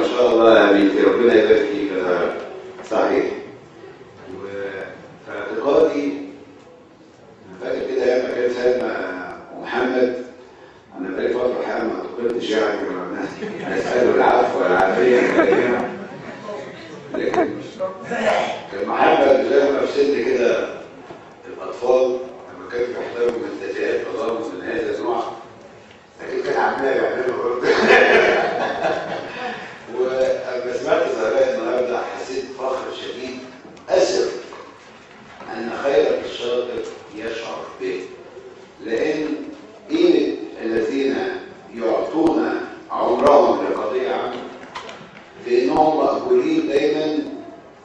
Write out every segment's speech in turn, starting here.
ما شاء الله يا بنتي، ربنا يبارك فيك. صحيح. وفي اعتقادي فاكر كده ايام ما كان سلمى ومحمد، انا بقالي فتره الحقيقه ما اعتقدتش يعني نساله العفو والعافيه، لكن كان محمد زي ما في سن كده الاطفال لما كانوا بيحضروا منتديات تضامن من هذا النوع، اكيد كان عمال يعملوا برضه. ولما سمعت زهراء النهارده حسيت فخر شديد، اسف ان خيرك الشاطر يشعر به، لان قيمه الذين يعطون عمرهم لقضيه عامه في انهم مقبولين دايما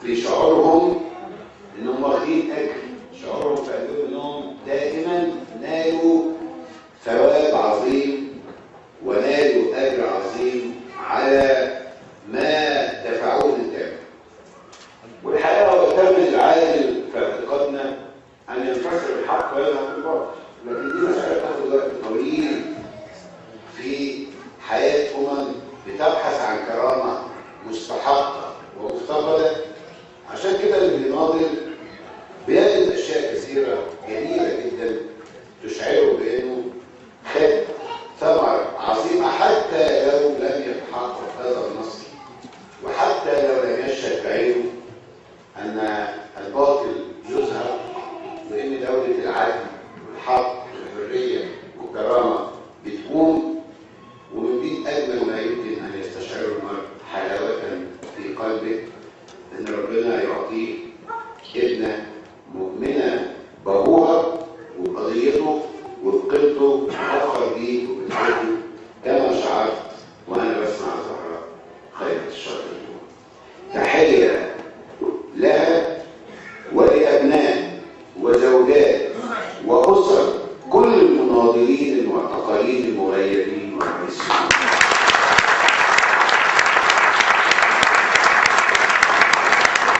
في شعورهم انهم واخدين اجر، شعورهم في قلبهم انهم دائما نالوا ثواب عظيم ونالوا اجر عظيم على ما دفعوه للتابع. والحقيقه هو الثمن العادل في اعتقادنا ان ينفصل الحق ويذهب الباطل، لكن دي مساله تاخد وقت طويل في حياه بتبحث عن كرامه مستحقه ومفتقده. عشان كده اللي بيناضل بيجد اشياء كثيره جميله جدا تشعره بانه خد ثمره عظيمه حتى لو لم يتحقق هذا النص، وحتى لو لم يشهد بعينه ان الباطل يزهق وان دوله العدل والحق والحريه والكرامه بتقوم. ومن دي اجمل ما يمكن ان يستشعره المرء حلاوه في قلبه ان ربنا يعطيه ابنه مؤمنه بابوها وبقضيته وبقيمته وفخر بيه وبتحبه كما شعرت وانا بسمع زهراء خيرة الشاطر. تحيه لها ولابناء وزوجات واسر كل المناضلين المعتقلين المغيرين